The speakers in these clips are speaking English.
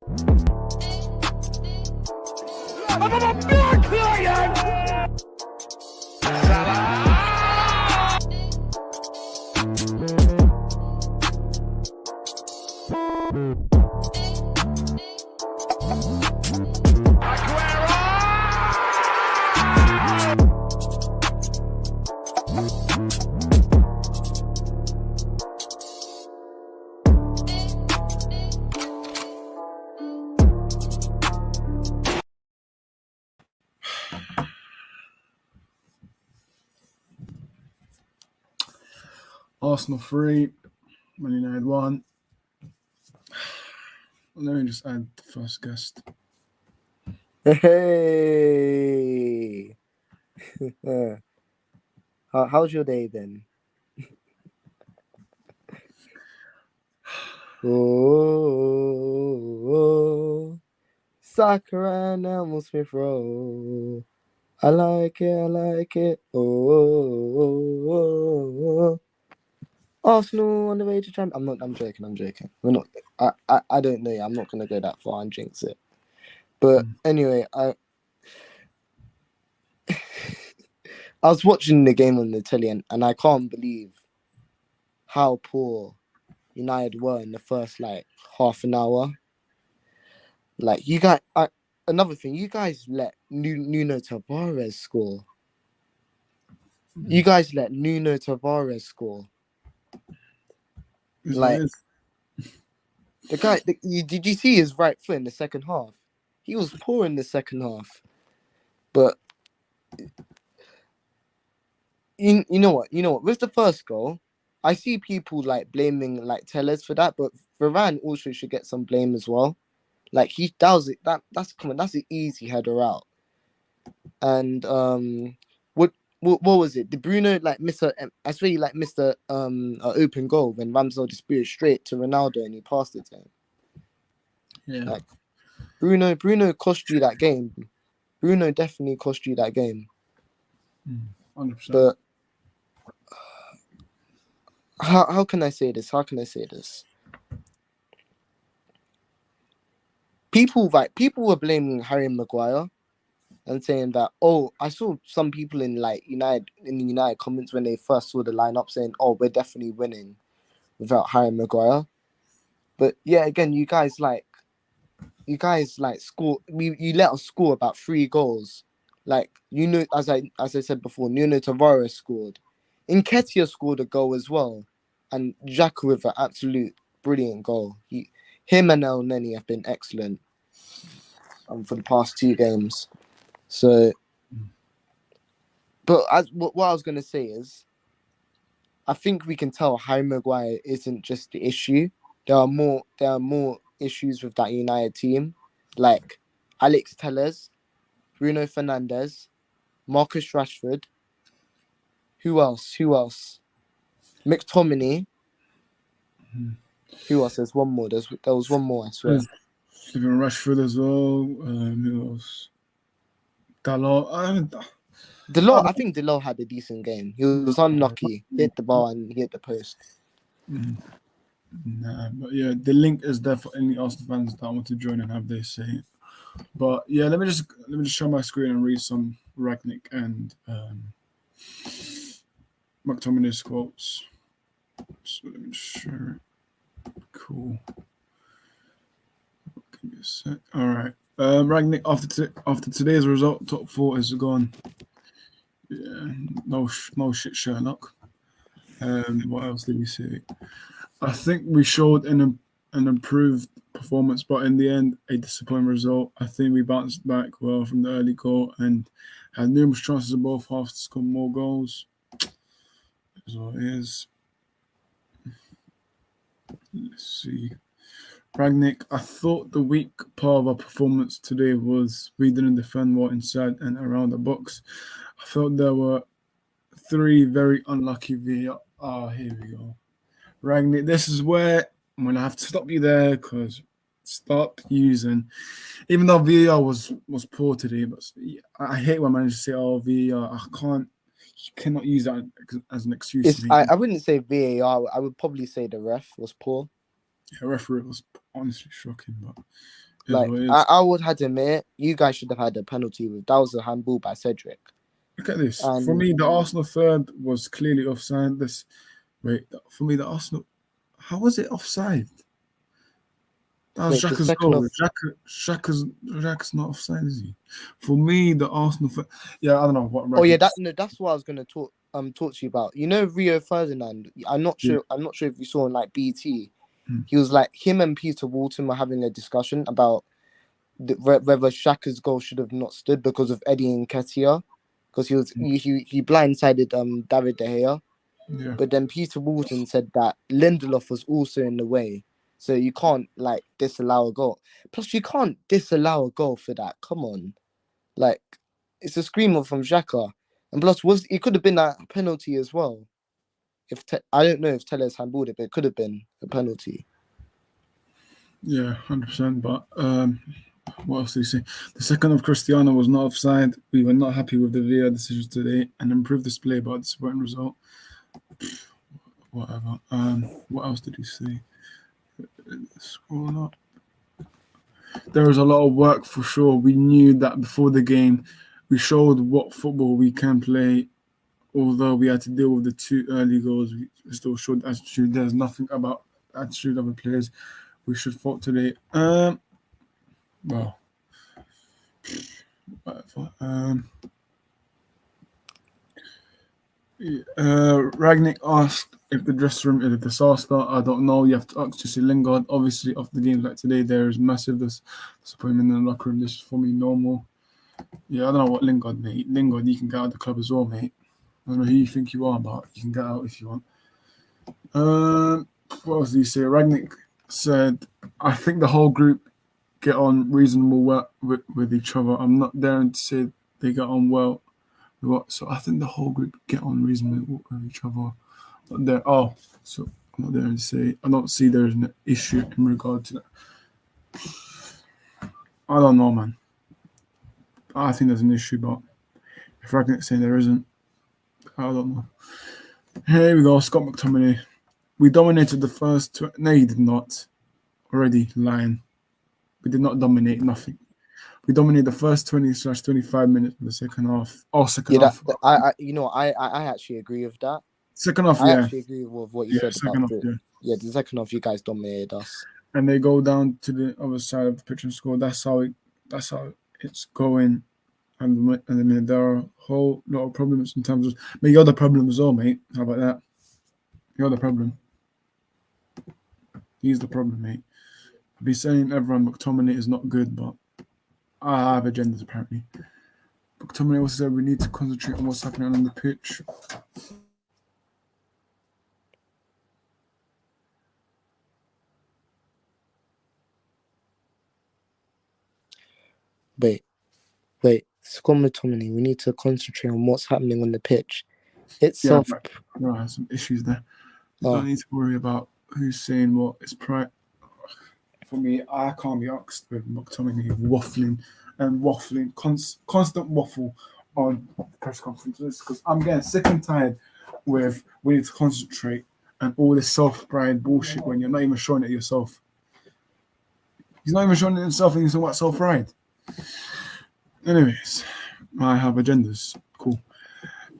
I'm a big client! Salah! Arsenal 3, Man United 1. Let me just add the first guest. Hey! How's your day then? Oh, Sakura and Elmo Smith Rowe. I like it. Oh. Arsenal on the way to champion. I'm joking. We're not. I don't know. I'm not gonna go that far and jinx it. But anyway, I was watching the game on the telly and I can't believe how poor United were in the first half an hour. Like you guys, another thing, you guys let Nuno Tavares score. You guys let Nuno Tavares score. Like the guy, did you see his right foot in the second half? He was poor in the second half, but you know what? With the first goal, I see people blaming Tellers for that, but Varane also should get some blame as well. That's an easy header out. And what was it? Did Bruno miss a? I swear he missed a open goal when Ramsdale just threw it straight to Ronaldo and he passed it to him. Yeah. Bruno cost you that game. Bruno definitely cost you that game. 100%. But how can I say this? People were blaming Harry Maguire and saying that, I saw some people in the United comments when they first saw the lineup saying, we're definitely winning without Harry Maguire. But yeah, again, you guys score. You let us score about 3 goals. As I said before, Nuno Tavares scored. Nketiah scored a goal as well, and Xhaka with an absolute brilliant goal. Him and El Neni have been excellent for the past 2 games. So, but what I was going to say is, I think we can tell Harry Maguire isn't just the issue. There are more issues with that United team, like Alex Telles, Bruno Fernandes, Marcus Rashford. Who else? McTominay. Who else? There's one more. There was one more, I swear. Steven Rashford as well. Who else? Dalot. I think Delort had a decent game. He was unlucky. Hit the bar and hit the post. Nah, but yeah, the link is there for any Arsenal fans that want to join and have their say. But yeah, let me just share my screen and read some Ragnick and McTominay's quotes. So let me just share it. Cool. Give me a sec. All right. Ragnick, after today's result, top 4 is gone. Yeah, no shit, Sherlock. What else did he say? I think we showed an improved performance, but in the end, a disappointing result. I think we bounced back well from the early goal and had numerous chances in both halves to score more goals. Is what it is. Let's see. Ragnick, I thought the weak part of our performance today was we didn't defend well inside and around the box. I felt there were 3 very unlucky VAR. Here we go. Ragnick, this is where I'm going to have to stop you there because stop using, even though VAR was poor today, but I hate when managers say, VAR, you cannot use that as an excuse. I wouldn't say VAR. I would probably say the ref was poor. Yeah, referee was honestly shocking, but Like what it is. I would have to admit, you guys should have had a penalty. That was a handball by Cedric. Look at this. For And me, the Arsenal third was clearly offside. For me, the Arsenal. How was it offside? That was wait, the Xhaka's second goal. of Xhaka's not offside, is he? For me, the Arsenal. Yeah, I don't know what. oh yeah, Records. that's what I was gonna talk to you about. You know Rio Ferdinand. I'm not Yeah. sure. I'm not sure if you saw on like BT. Hmm. He was like him and Peter Walton were having a discussion about whether Shaka's goal should have not stood because of Eddie Nketiah, because he blindsided David De Gea. Yeah. But then Peter Walton said that Lindelof was also in the way. So you can't like disallow a goal. Plus, you can't disallow a goal for that. Come on. Like, it's a screamer from Xhaka. And plus, it could have been a penalty as well. I don't know if Tellez handballed it, but it could have been a penalty. Yeah, 100%. But what else do you say? The second of Cristiano was not offside. We were not happy with the VAR decisions today and improved display, but disappointing result. Whatever. What else did he say? Scrolling up. There was a lot of work for sure. We knew that before the game. We showed what football we can play. Although we had to deal with the 2 early goals, we still showed attitude. There's nothing about attitude of the players we should fought today. Well, whatever. Ragnick asked if the dressing room is a disaster. I don't know. You have to ask Jesse Lingard. Obviously, after the games like today, there is massive disappointment in the locker room. This is for me normal. Yeah, I don't know what Lingard, mate. Lingard, you can get out of the club as well, mate. I don't know who you think you are, but you can get out if you want. What else did he say? Ragnick said, I think the whole group get on reasonable well with each other. I'm not daring to say they get on well. So I think the whole group get on reasonably with each other. So I'm not daring to say. I don't see there's an issue in regard to that. I don't know, man. I think there's an issue, but if Ragnick's saying there isn't, I don't know. Here we go, Scott McTominay. We dominated the first. No, you did not. Already lying. We did not dominate nothing. We dominated the first 20/25 minutes of the second half. Second half. I actually agree with that. Second half, I yeah. actually agree with what you said second about half, it. Yeah, the second half, you guys dominated us. And they go down to the other side of the pitch and score. That's how it's going. And then there are a whole lot of problems in terms of. But you're the problem as well, mate. How about that? You're the problem. He's the problem, mate. I've been saying everyone McTominay is not good, but I have agendas apparently. McTominay also said we need to concentrate on what's happening on the pitch. Wait. Scott McTominay, we need to concentrate on what's happening on the pitch. Yeah, there are some issues there. You don't need to worry about who's saying what. It's pride. For me, I can't be asked with McTominay waffling, constant waffle on press conferences because I'm getting sick and tired with we need to concentrate and all this self-pride bullshit when you're not even showing it yourself. He's not even showing it himself and he's talking about self-pride. Anyways, I have agendas. Cool.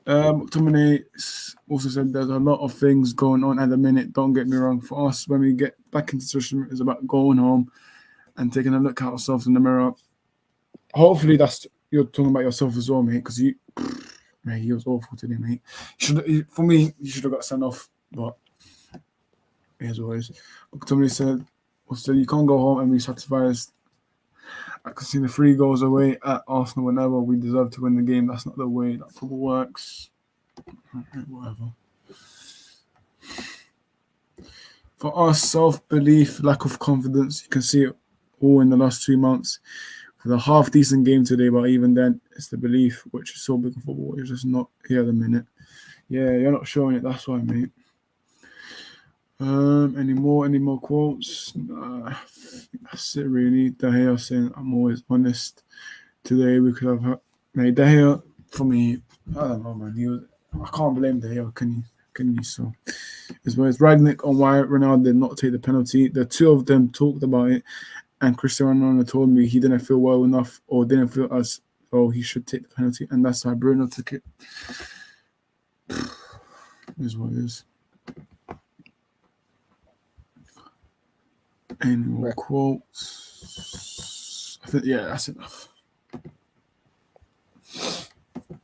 McTominay also said there's a lot of things going on at the minute. Don't get me wrong. For us, when we get back into the situation, it's about going home and taking a look at ourselves in the mirror. Hopefully, you're talking about yourself as well, mate. Because he was awful today, mate. For me, you should have got sent off. But as always, McTominay said you can't go home and be satisfied. I can see the 3 goals away at Arsenal whenever we deserve to win the game. That's not the way that football works. Whatever. For us, self-belief, lack of confidence, you can see it all in the last 2 months. With a half-decent game today, but even then, it's the belief, which is so big in football. It's just not here at the minute. Yeah, you're not showing it. That's why, mate. Any more quotes? That's it really. De Gea saying I'm always honest. Today we could have made De Gea for me. I don't know, man. I can't blame De Gea. Can you? So as well as Ragnick on why Ronaldo did not take the penalty. The two of them talked about it, and Cristiano Ronaldo told me he didn't feel well enough or didn't feel as though he should take the penalty, and that's why Bruno took it. Is what it is. Any more quotes? I think, yeah, that's enough.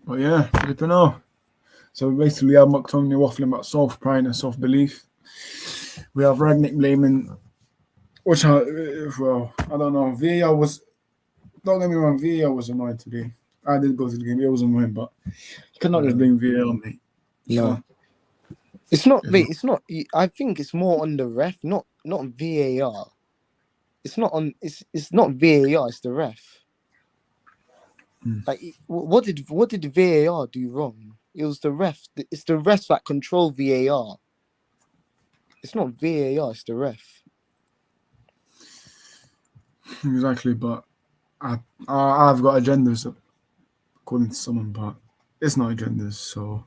But yeah, Filipino. So basically, we have McTominay waffling about self-pride and self-belief. We have Ragnick blaming, which I don't know. VAR was, don't get me wrong, VAR was annoying today. I did go to the game, it was annoying, but you cannot just blame VAR, mate. No. It's not, mate. It's not. I think it's more on the ref, not VAR. It's not on. It's not VAR. It's the ref. Like, what did the VAR do wrong? It was the ref. It's the refs that control VAR. It's not VAR. It's the ref. Exactly, but I've got agendas according to someone, but it's not agendas. So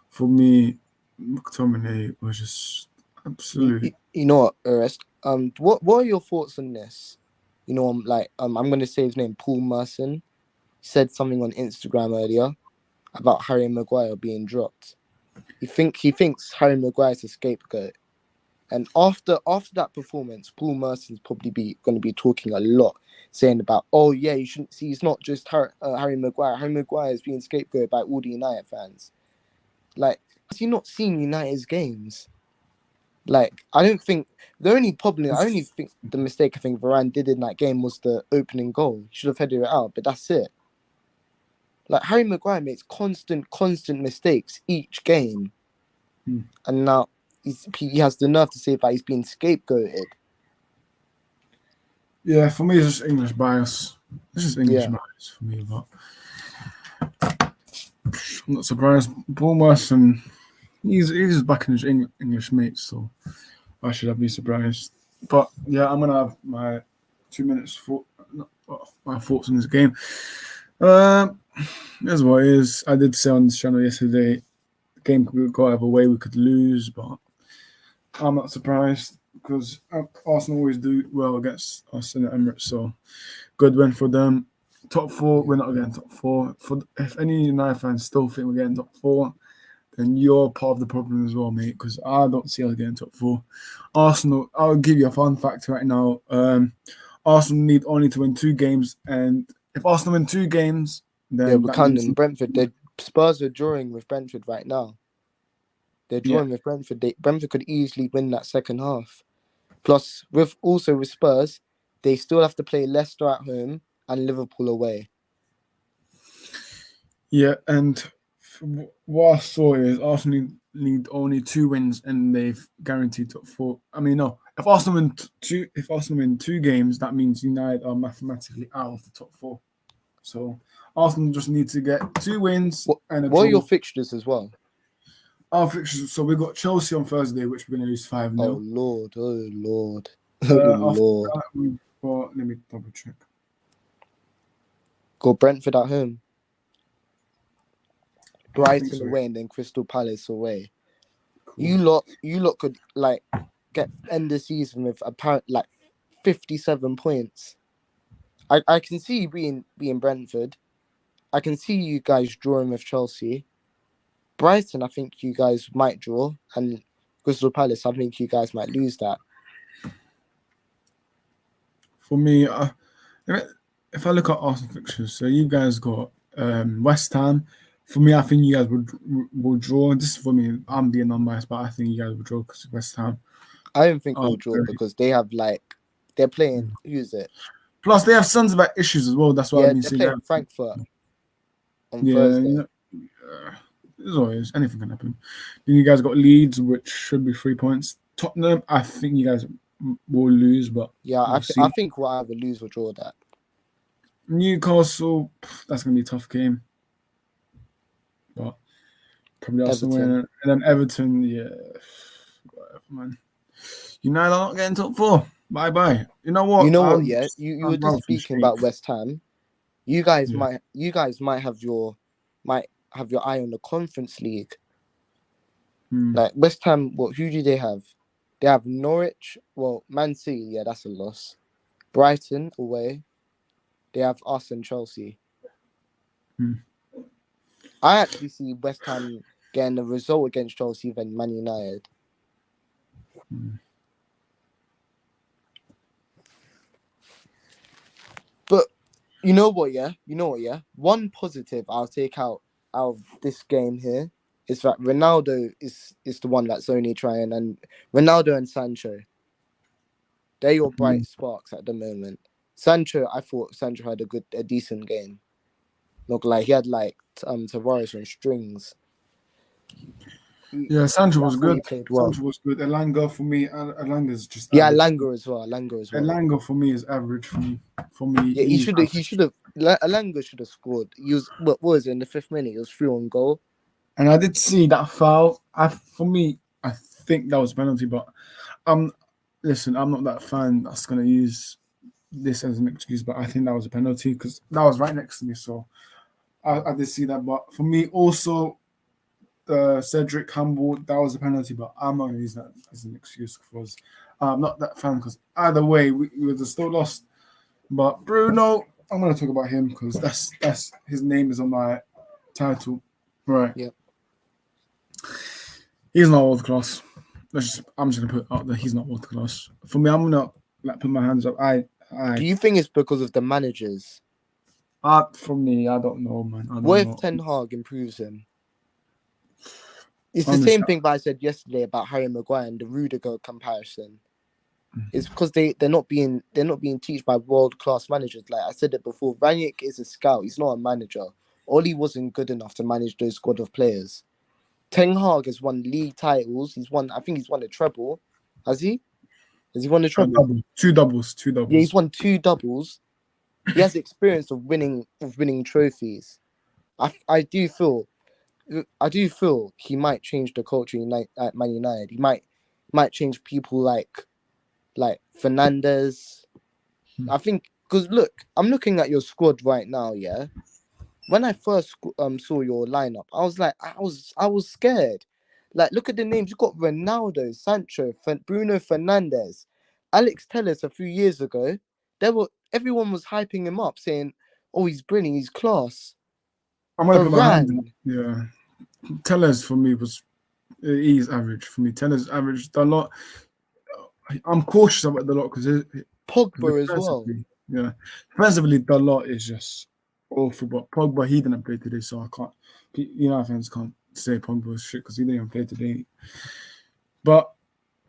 for me, McTominay was just absolutely. You know what, Arrest? What are your thoughts on this? You know, I'm gonna say his name. Paul Merson said something on Instagram earlier about Harry Maguire being dropped. He thinks Harry Maguire's a scapegoat. And after that performance, Paul Merson's probably going to be talking a lot, saying about, oh yeah, you shouldn't see. It's not just Harry Maguire. Harry Maguire is being scapegoated by all the United fans. Like, has he not seen United's games? Like, I don't think the only problem. I only think the mistake I think Varane did in that game was the opening goal. He should have headed it out, but that's it. Like, Harry Maguire makes constant mistakes each game, and now he has the nerve to say that he's being scapegoated. Yeah, for me, it's just English bias. It's just English bias for me, but I'm not surprised. Paul Merson, he's back in his English mates, so why should I be surprised? But yeah, I'm gonna have my 2 minutes my thoughts on this game. Here's what it is. I did say on this channel yesterday, the game could go either way. We could lose, but I'm not surprised because Arsenal always do well against us in the Emirates. So good win for them. Top four, we're not getting top four. If any United fans still think we're getting top four, then you're part of the problem as well, mate, because I don't see us getting top four. Arsenal, I'll give you a fun fact right now. Arsenal need only to win 2 games, and if Arsenal win 2 games, then we're counting Brentford. Spurs are drawing with Brentford right now. They're drawing with Brentford. Brentford could easily win that second half. Plus, with Spurs, they still have to play Leicester at home and Liverpool away. Yeah, and what I saw is Arsenal need only 2 wins and they've guaranteed top 4. I mean, no. If Arsenal win 2 games, that means United are mathematically out of the top 4. So Arsenal just need to get 2 wins and a draw. What are your fixtures as well? Our fixtures. So we got Chelsea on Thursday, which we're going to lose 5-0. Oh Lord! Lord! Let me double check. Go Brentford at home. Brighton away and then Crystal Palace away. Cool. You lot could end the season with apparent 57 points. I can see you being Brentford. I can see you guys drawing with Chelsea. Brighton, I think you guys might draw, and Crystal Palace, I think you guys might lose that. For me, if I look at Arsenal fixtures, so you guys got West Ham. For me, I think you guys will draw. This is for me. I'm being unbiased, but I think you guys will draw because West Ham. I don't think we'll draw because they have they're playing. Who's it? Plus, they have sons about issues as well. That's why I've been saying. Playing Frankfurt on Thursday. As always, anything can happen. Then you guys got Leeds, which should be 3 points. Tottenham, I think you guys will lose, but I think we'll either lose or draw that. Newcastle, that's gonna be a tough game, but probably also win. And then Everton, whatever, man. United are not getting top 4. Bye. You know what? Yeah. You were just speaking about West Ham. You guys might have your eye on the Conference League. Like West Ham, who do they have? They have Norwich. Well, Man City, that's a loss. Brighton away. They have us and Chelsea. I actually see West Ham getting a result against Chelsea than Man United. But you know what, yeah? One positive I'll take out of this game here is that Ronaldo is the one that's only trying, and Ronaldo and Sancho. They're your bright sparks at the moment. Sancho, I thought Sancho had a decent game. Look, like he had like Tavares on strings. Yeah, Sancho was I thought he good. played well. Sancho was good. Elanga for me, Elanga's just Yeah, average. Elanga as well. Elanga for me is average for me. Yeah, he should have. Elanga should have scored. He was what was it, in the 5th minute? He was through on goal. And I did see that foul. For me, I think that was a penalty, but listen, I'm not that fan that's gonna use this as an excuse, but I think that was a penalty because that was right next to me. So I did see that. But for me, also the Cedric handball, that was a penalty, but I'm not gonna use that as an excuse because I'm not that fan because either way we would have still lost. But Bruno, I'm gonna talk about him because that's his name is on my title. Right. Yep. He's not world class. I'm just gonna put it out there. He's not world class. For me, I'm gonna put my hands up. Do you think it's because of the managers? For me, I don't know, man. What if Ten Hag improves him? It's the same thing that I said yesterday about Harry Maguire and the Rudiger comparison. It's because they're not being taught by world class managers. Like I said it before, Ranić is a scout. He's not a manager. Oli wasn't good enough to manage those squad of players. Ten Hag has won league titles. I think he's won a treble. Has he? Has he won a treble? Two doubles. Yeah, he's won 2 doubles. He has experience of winning trophies. I do feel he might change the culture at Man United. He might change people like Fernandes. I think because look, I'm looking at your squad right now. Yeah, when I first saw your lineup, I was like, I was scared. Like, look at the names. You got Ronaldo, Sancho, Bruno Fernandes, Alex Telles. A few years ago, everyone was hyping him up, saying, "Oh, he's brilliant. He's class." I'm gonna put my hands up. Yeah, Telles for me he's average for me. Telles average a lot. I'm cautious about the lot because Pogba as well. Yeah, defensively the lot is just awful. But Pogba, he didn't play today, so I can't. Fans can't say Pogba was shit because he didn't play today. But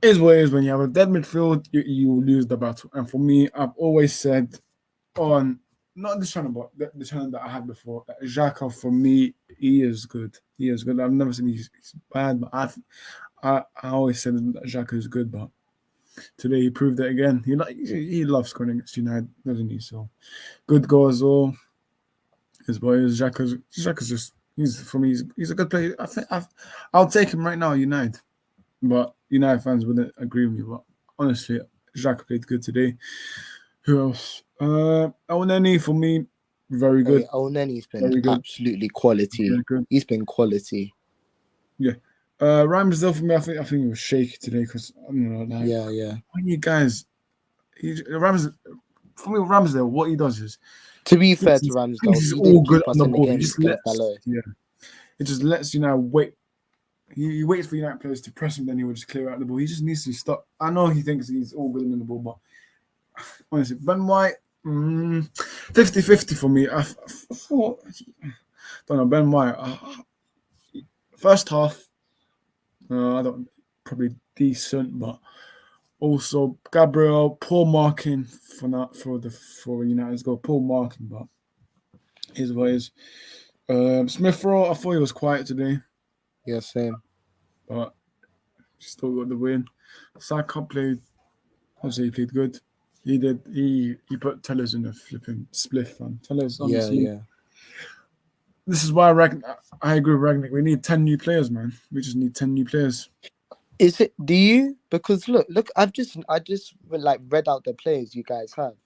it is what it is. When you have a dead midfield, you lose the battle. And for me, I've always said on not this channel, but the channel that I had before, that Xhaka for me, he is good. He is good. I've never said he's bad, but I always said that Xhaka is good, but today he proved it again. He loves scoring against United, doesn't he? So good goal as well. His boy is Xhaka's just he's a good player. I think I'll take him right now, United. But United fans wouldn't agree with me. But honestly, Xhaka played good today. Who else? Elneny for me, very good. Elneny's been absolutely quality. He's been quality. Yeah. Ramsdale for me, I think he was shaky today because I don't know. Yeah. When you guys, Ramsdale, what he does is, to be fair to Ramsdale, he's all good on the ball. He just it just lets wait. He waits for United players to press him, then he will just clear out the ball. He just needs to stop. I know he thinks he's all good in the ball, but honestly, Ben White, 50-50 for me. I thought, don't know, Ben White. First half, probably decent, but also Gabriel, poor marking for United's goal, poor marking, but his ways. Smith Rowe, I thought he was quiet today. Yeah, same. But still got the win. Saka played. Obviously, he played good. He did. He put Tellers in the flipping spliff, man. Tellers, honestly. Yeah. This is why I agree with Ragnick. We need 10 new players, man. We just need 10 new players. Is it? Do you? Because look. I just read out the players you guys have.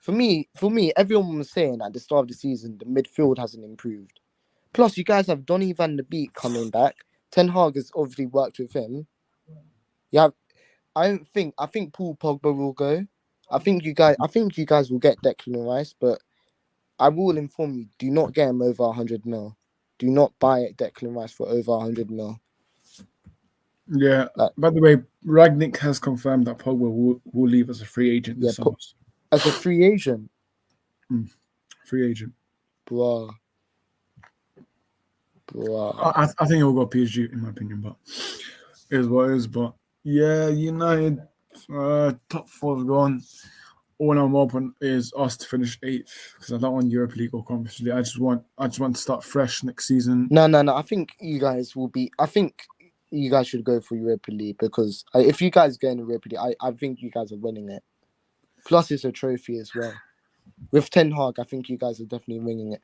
For me, everyone was saying at the start of the season the midfield hasn't improved. Plus, you guys have Donny van de Beek coming back. Ten Hag has obviously worked with him. Yeah, I think Paul Pogba will go. I think you guys will get Declan Rice, but I will inform you: do not get him over 100 mil. Do not buy Declan Rice for over 100 mil. Yeah. Like, By the way, Ragnick has confirmed that Pogba will leave as a free agent this summer. As a free agent, Free agent. bruh. I think he'll go PSG in my opinion, but it is what it is. But yeah, United top four's gone. All I'm hoping is us to finish 8th because I don't want Europa League or Conference League. I just want to start fresh next season. No. I think you guys will be. I think you guys should go for Europa League because if you guys get in Europa League, I think you guys are winning it. Plus, it's a trophy as well. With Ten Hag, I think you guys are definitely winning it.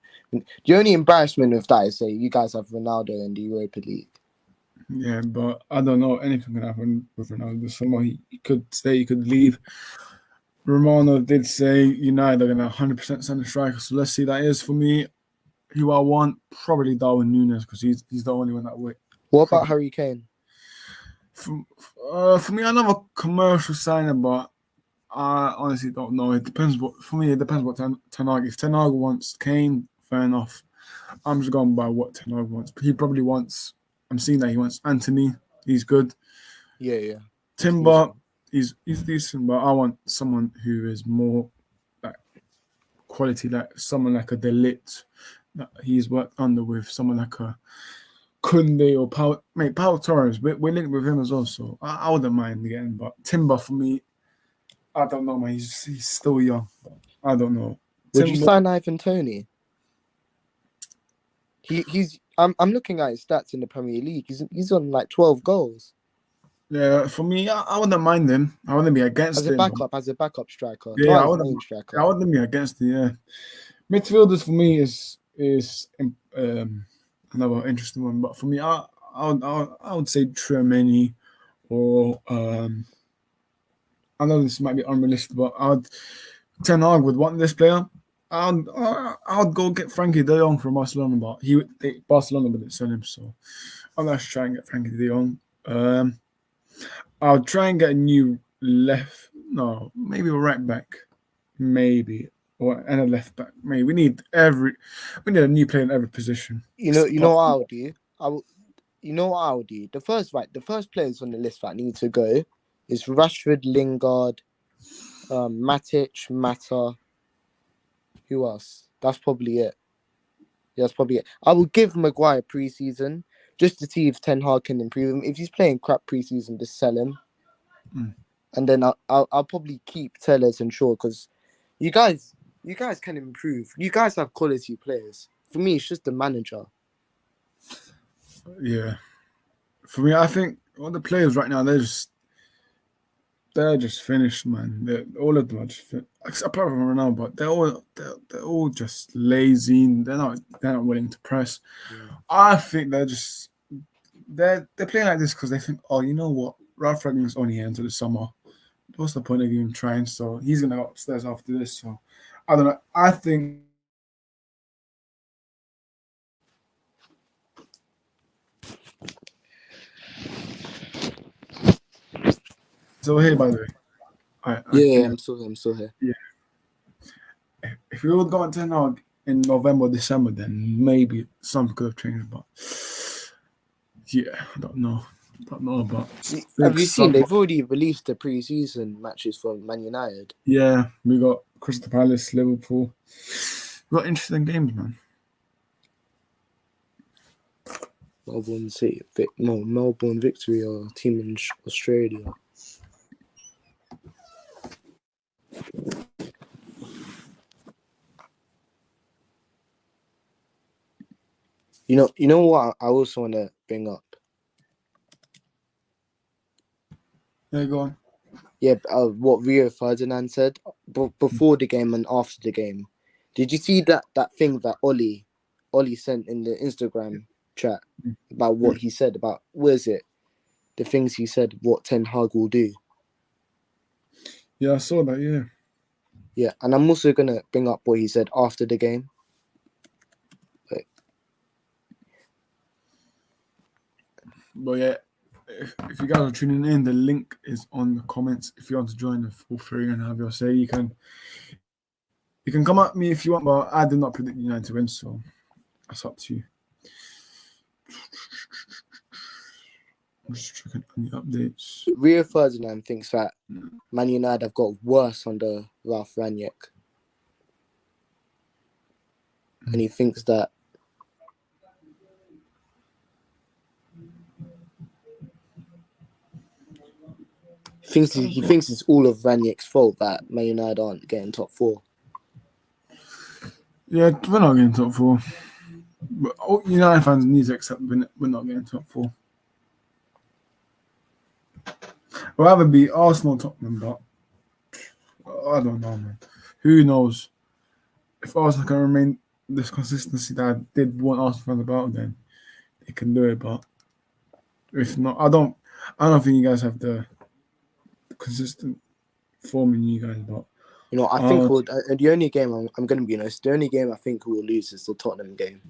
The only embarrassment with that is say you guys have Ronaldo in the Europa League. Yeah, but I don't know. Anything can happen with Ronaldo this summer. He could stay, he could leave. Romano did say United are going to 100% send a striker. So let's see. That is for me. Who I want, probably Darwin Núñez because he's the only one that way. What about Harry Kane? For me, another commercial signing, but I honestly don't know. It depends what Ten Hag. If Ten Hag wants Kane, fair enough. I'm just going by what Ten Hag wants. He probably wants. I'm seeing that he wants Anthony. He's good. Yeah. Timber, he's decent, but I want someone who is more like quality, like someone like a De Ligt that he's worked under with, someone like a Kunde or Pau Torres. We're linked with him as well, so I wouldn't mind again. But Timber for me, I don't know, man. He's still young. I don't know. Would you sign Ivan Toney? He's. I'm looking at his stats in the Premier League. He's on like 12 goals. Yeah, for me, I wouldn't mind him. I wouldn't be against him. As a backup striker. Yeah, I wouldn't be against it. Yeah, midfielders for me is another interesting one. But for me, I would say Tchouaméni or I know this might be unrealistic, but Ten Hag would want this player. I would go get Frankie De Jong from Barcelona, but Barcelona wouldn't sell him, so I'll just try and get Frankie De Jong. I'll try and get a new maybe a right back, maybe, and a left back. Maybe we need a new player in every position. You know what I'll do? You know what I'll do? The first players on the list that need to go is Rashford, Lingard, Matic, Mata. Who else? That's probably it. Yeah, that's probably it. I will give Maguire preseason just to see if Ten Hag can improve him. If he's playing crap preseason, just sell him. And then I'll probably keep Telles and Shaw because you guys can improve. You guys have quality players. For me, it's just the manager. Yeah. For me, I think all the players right now they're just finished, man. All of them are just finished. Apart from Ronaldo, but they're all just lazy. They're not willing to press. Yeah. I think they're playing like this because they think, oh, you know what, Ralph Ragnick's only here until the summer. What's the point of even trying? So he's gonna go upstairs after this. So I don't know. I think. So here, by the way. I'm still here. Yeah. If we would go on Ten Hag in November, December, then maybe something could have changed. But yeah, I don't know. But have you seen? They've already released the pre-season matches for Man United. Yeah, we got Crystal Palace, Liverpool. We got interesting games, man. Melbourne Victory or team in Australia. You know what I also want to bring up? Yeah, go on. Yeah, what Rio Ferdinand said before the game and after the game. Did you see that thing that Ollie sent in the Instagram chat about what he said about the things he said what Ten Hag will do? Yeah, I saw that. Yeah. Yeah, and I'm also gonna bring up what he said after the game. But yeah, if you guys are tuning in, the link is on the comments. If you want to join the full free and have your say, you can come at me if you want, but I did not predict United to win, so that's up to you. I'm just checking any updates. Rio Ferdinand thinks that Man United have got worse under Ralph Rangnick. And he thinks that he thinks it's all of Rangnick's fault that Man United aren't getting top 4. Yeah, we're not getting top 4. But United fans need to accept we're not getting top 4. We'll rather be Arsenal, Tottenham, but I don't know, man. Who knows? If Arsenal can remain this consistency that I did want Arsenal fans about, then they can do it. But if not, I don't think you guys have the consistent form in you guys. But You know, I think the only game I'm going to be honest, the only game I think we'll lose is the Tottenham game.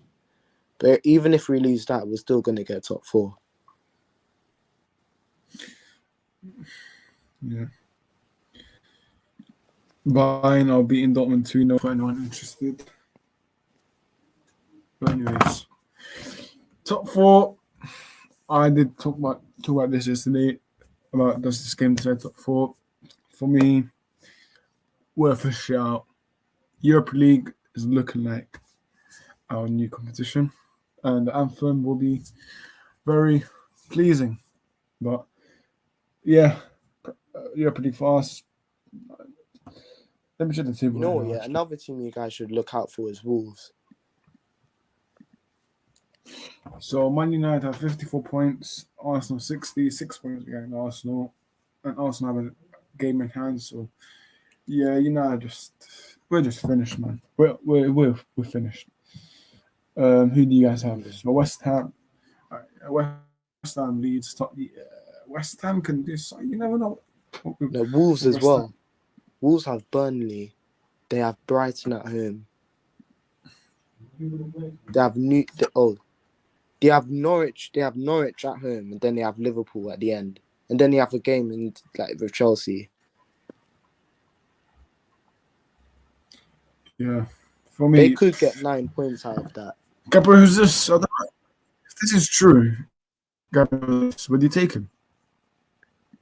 But even if we lose that, we're still going to get top 4. Yeah. Bayern are beating Dortmund 2-0 for anyone interested. But anyways, top 4. I did talk about this yesterday. About does this game decide top 4? For me, worth a shout. Europa League is looking like our new competition, and the anthem will be very pleasing. But yeah, Europa League for us. Let me check the table. You know what? Yeah, another team you guys should look out for is Wolves. So Man United have 54 points, Arsenal 66 points behind Arsenal, and Arsenal have a game in hand. So yeah, we're just finished, man. We're finished. Who do you guys have? So West Ham, Leeds. West Ham can do something. You never know. No, Wolves as well. Wolves have Burnley. They have Brighton at home. They have They have Norwich. They have Norwich at home, and then they have Liverpool at the end, and then they have a game in with Chelsea. Yeah, for me, they could get 9 points out of that. Gabriel Jesus, if this is true, Gabriel, would you take him?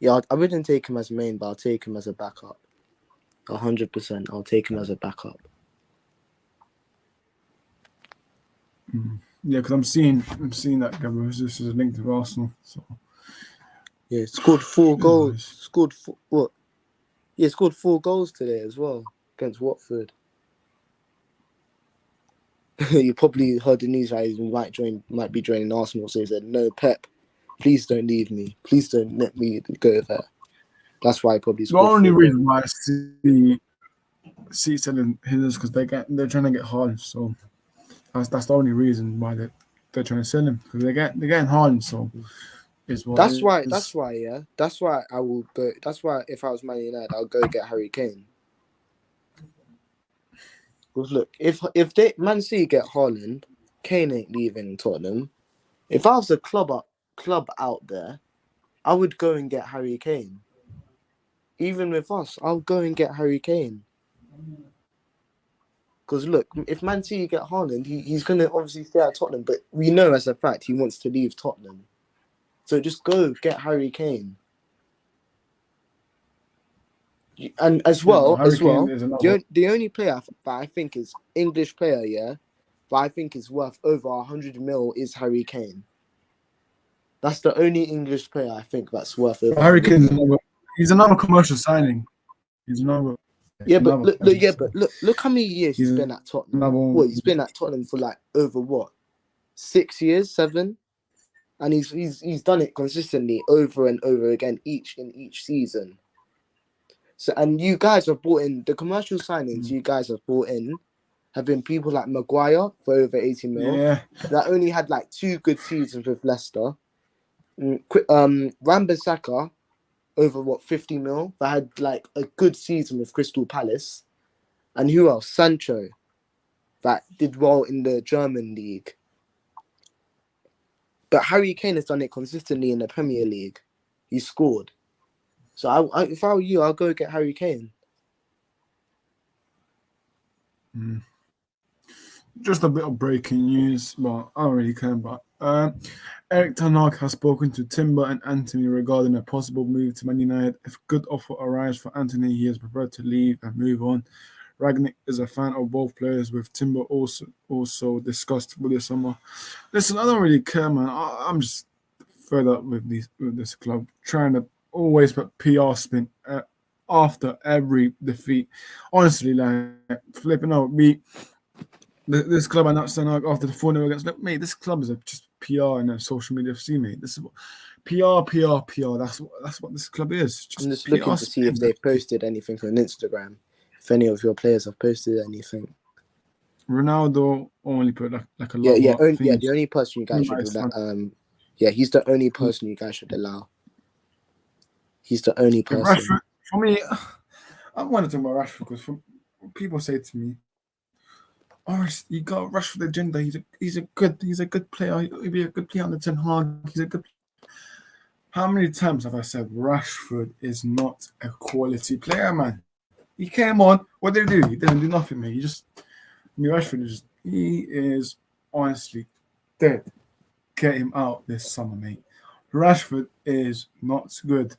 Yeah, I wouldn't take him as main, but I'll take him as a backup. 100%, I'll take him as a backup. Yeah, because I'm seeing that Gabriel Jesus is linked to Arsenal. So yeah, scored 4 goals. Scored 4 goals today as well against Watford. You probably heard the news, right? He might be joining Arsenal. So he said, "No, Pep, please don't leave me. Please don't let me go there." That's why I probably scored. The only reason why I see selling his is because they're trying to get Haaland. So that's the only reason why they're trying to sell him, because they're getting Haaland. So that's why I will go. That's why if I was Man United, I'll go get Harry Kane. Because look, if Man City get Haaland, Kane ain't leaving Tottenham. If I was a club out there, I would go and get Harry Kane. Even with us, I'll go and get Harry Kane. Because look, if Man City get Haaland, he's going to obviously stay at Tottenham, but we know as a fact he wants to leave Tottenham. So just go get Harry Kane. And as well, the only player that I think is English player, yeah, but I think is worth over 100 mil is Harry Kane. That's the only English player I think that's worth over. Harry Kane, he's another commercial signing. He's another. Yeah, but look how many years he's been at Tottenham. He's been at Tottenham for over 6 years, 7, and he's done it consistently over and over again in each season. So, and you guys have brought in the commercial signings. You guys have brought in have been people like Maguire for over 80 mil. Yeah. That only had 2 good seasons with Leicester. Wan-Bissaka over 50 mil. That had a good season with Crystal Palace. And who else? Sancho, that did well in the German league. But Harry Kane has done it consistently in the Premier League. He scored. So if I were you, I'll go get Harry Kane. Just a bit of breaking news, but I don't really care about. Eric Ten Hag has spoken to Timber and Anthony regarding a possible move to Man United. If good offer arrives for Anthony, he is prepared to leave and move on. Ragnick is a fan of both players, with Timber also discussed with this summer. Listen, I don't really care, man. I'm just fed up with this club trying to always put PR spin after every defeat. Honestly, like flipping out, this club announced after the 4-0 against. Look, mate, this club is just PR and social media FC, mate. This is PR. That's what this club is. I'm just PR looking to see if they've posted anything on Instagram. If any of your players have posted anything. Ronaldo only put like a Yeah, love the only person you guys should he's the only person you guys should allow. He's the only person. Rashford, for me, I want to talk about Rashford because people say to me, "Oh, you got Rashford agenda. He's a good player. He'll be a good player on the Ten Hag. He's a good." How many times have I said Rashford is not a quality player, man? He came on. What did he do? He didn't do nothing, man. Rashford is honestly dead. Get him out this summer, mate. Rashford is not good.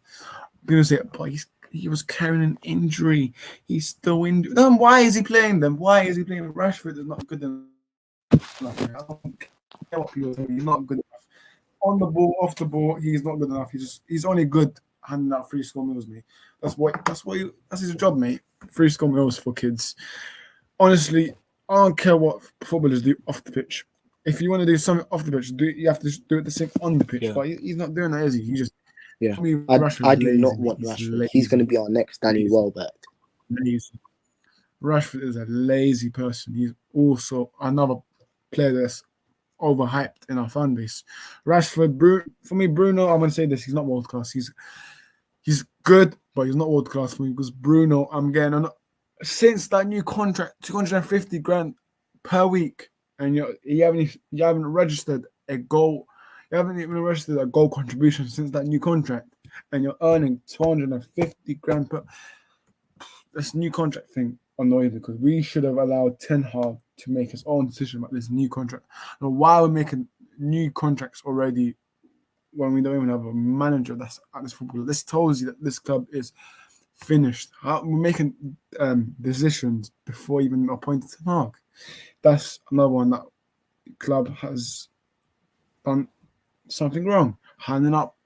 People say, but he was carrying an injury. He's still injured. Then why is he playing them? Why is he playing? Rashford is not good enough. I don't care what people say. He's not good enough. On the ball, off the ball, he's not good enough. He's only good handing out free score meals, mate. That's his job, mate. Free score meals for kids. Honestly, I don't care what footballers do off the pitch. If you want to do something off the pitch, you have to do it the same on the pitch. Yeah. But he's not doing that, is he? He just Yeah. me, I do lazy, not want Rashford. He's going to be our next Danny Welbeck. Lazy. Rashford is a lazy person. He's also another player that's overhyped in our fan base. Rashford, for me, Bruno, I'm going to say this, he's not world class. He's good, but he's not world class for me because Bruno, I'm getting since that new contract, 250 grand per week, and you haven't registered a goal. You haven't even registered a goal contribution since that new contract, and you're earning 250 grand per. This new contract thing annoys me because we should have allowed Ten Hag to make his own decision about this new contract. Now, why are we making new contracts already when we don't even have a manager that's at this football? This tells you that this club is finished. We're making decisions before even appointing Ten Hag. That's another one that club has done something wrong, handing up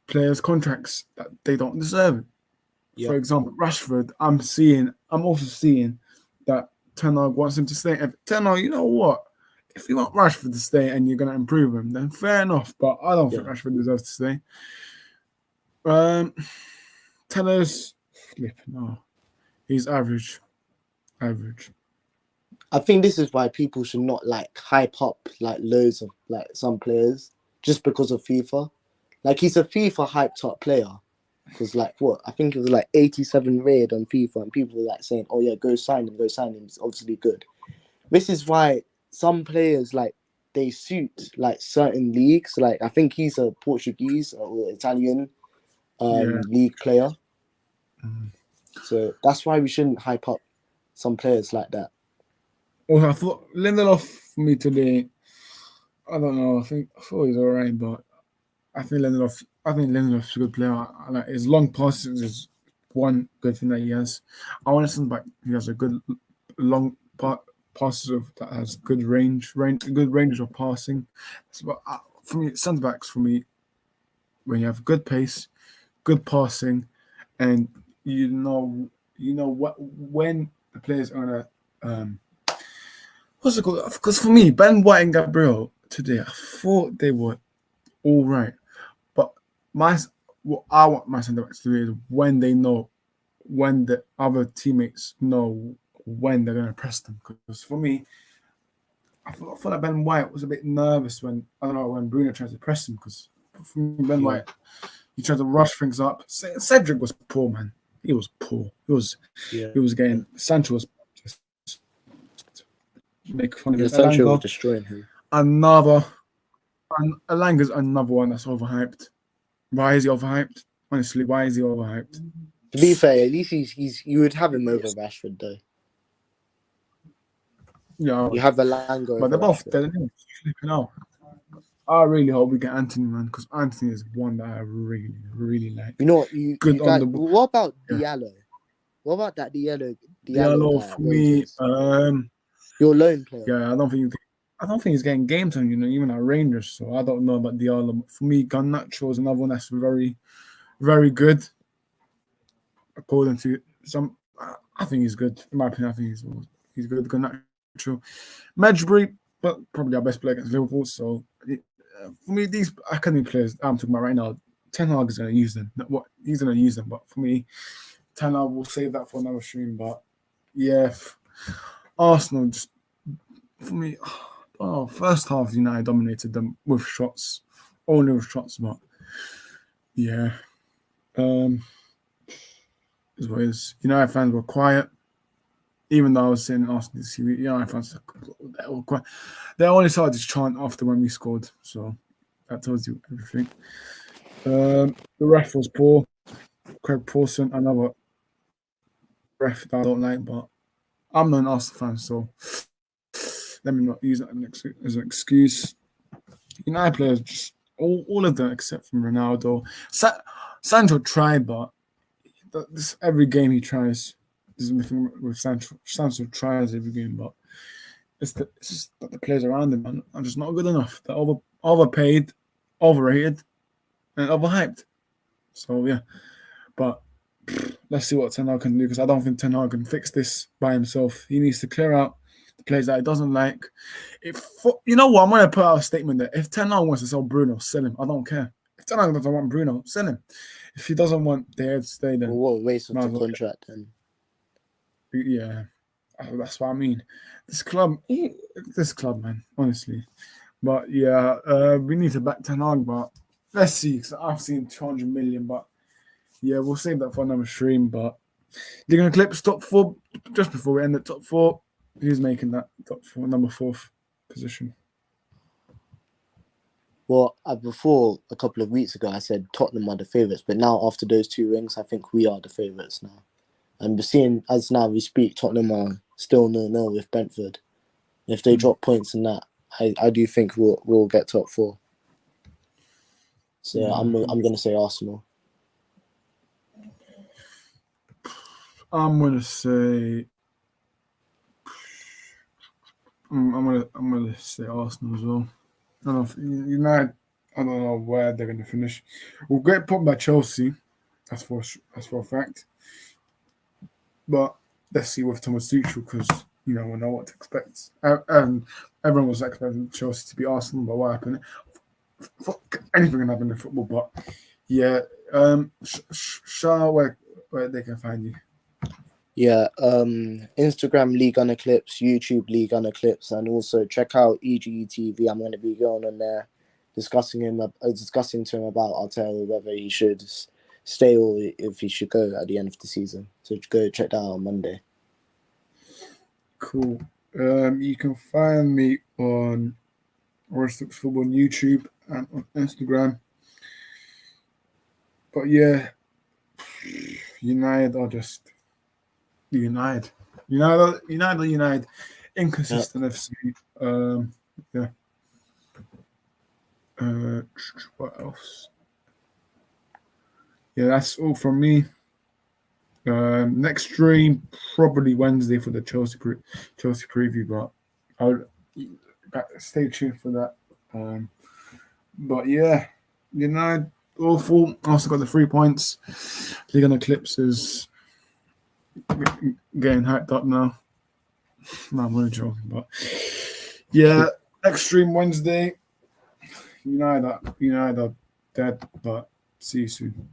players contracts that they don't deserve. Yep. For example, Rashford, I'm also seeing that Ten Hag wants him to stay. If Ten Hag, you know what? If you want Rashford to stay and you're going to improve him, then fair enough. But I don't think Rashford deserves to stay. Tellers, no, he's average. I think this is why people should not hype up loads of some players just because of FIFA. He's a FIFA hyped up player. Because I think it was 87 rated on FIFA, and people were saying, "Oh yeah, go sign him. He's obviously good." This is why some players they suit certain leagues. I think he's a Portuguese or Italian league player. So that's why we shouldn't hype up some players like that. Well, I thought Lindelof for me today. I don't know. I thought he's alright, but I think Lindelof's a good player. His long passes is one good thing that he has. I want to send back. He has a good long passes that has good range of passing. So, for me, centre backs for me, when you have good pace, good passing, and you know what when the players are gonna what's it called? Because for me, Ben White and Gabriel today, I thought they were all right. What I want my centre backs to do is when the other teammates know when they're going to press them. Because for me, I thought that Ben White was a bit nervous when Bruno tried to press him. Because for me, Ben White, he tried to rush things up. Cedric was poor, man. He was poor. He was getting Sancho was just make fun of him. Sancho was destroying him. Another And Elanga's another one that's overhyped. Why is he overhyped? Honestly, why is he overhyped? To be fair, at least he's you would have him over Rashford though. Yeah, You have Elanga but over they're both Rashford. dead anyway. Flipping out. I really hope we get Anthony, man, because Anthony is one that I really, really like. You know what? You Good on guys. the What about yeah. Diallo? What about that Diallo Diallo guy at for me. Rangers? Your loan player. Yeah, I don't think he's getting game time. Even at Rangers. So I don't know about Diallo. For me, Garnacho is another one that's very, very good. According to some, I think he's good. In my opinion, I think he's good. Garnacho, Medjugorje, but probably our best player against Liverpool. So for me, these academy players I'm talking about right now, Ten Hag is going to use them. What he's going to use them, but for me, Ten Hag will save that for another stream. But yeah, Arsenal just for me. Oh, first half United dominated them with shots, only with shots. But yeah, is what it is. United fans were quiet. Even though I was saying Arsenal this year, United fans they were quiet. They only started to chant after when we scored. So that tells you everything. The ref was poor. Craig Pawson, another ref that I don't like, but I'm not an Arsenal fan, so let me not use that as an excuse. United players, just all of them except from Ronaldo. Sancho tried, but every game he tries. There's nothing with Sancho. Sancho tries every game, but it's just that the players around him are just not good enough. They're overpaid, overrated, and overhyped. So yeah, but let's see what Ten Hag can do, because I don't think Ten Hag can fix this by himself. He needs to clear out the players that he doesn't like. You know what, I'm going to put out a statement there. If Ten Hag wants to sell Bruno, sell him. I don't care. If Ten Hag doesn't want Bruno, sell him. If he doesn't want De Gea to stay, then Well, what a waste of might the as well. contract then. Yeah, that's what I mean. This club, man, honestly. But yeah, we need to back Ten Hag, but let's see. Because I've seen 200 million, but yeah, we'll save that for another stream. But League of Clips top 4. Just before we end the top 4, who's making that top 4, number 4th position? Well, before a couple of weeks ago, I said Tottenham are the favourites, but now after those 2 rings, I think we are the favourites now. And we're seeing, as now we speak, Tottenham are still 0-0 with Brentford. If they drop points in that, I do think we'll get top 4. So I'm going to say Arsenal. I'm gonna say. I'm gonna say Arsenal as well. I don't know if United. I don't know where they're gonna finish. We'll get put by Chelsea. That's for a fact. But let's see with Thomas Tuchel, because we know what to expect. And everyone was expecting Chelsea to be Arsenal, but what happened? Anything can happen in football. But yeah, where they can find you. Yeah, Instagram League on Eclipse, YouTube League on Eclipse, and also check out EGTV. I'm going to be going on there discussing to him about Arteta, whether he should stay or if he should go at the end of the season. So go check that out on Monday. Cool. You can find me on Orthodox Football on YouTube and on Instagram. But yeah, United are just United. Inconsistent FC. Yeah. What else? Yeah, that's all from me. Next stream probably Wednesday for the Chelsea preview, but I'll stay tuned for that. But yeah, United awful. Also got the 3 points. League on Eclipse is getting hyped up now. No, I'm only joking, but yeah, next stream Wednesday. United are dead, but see you soon.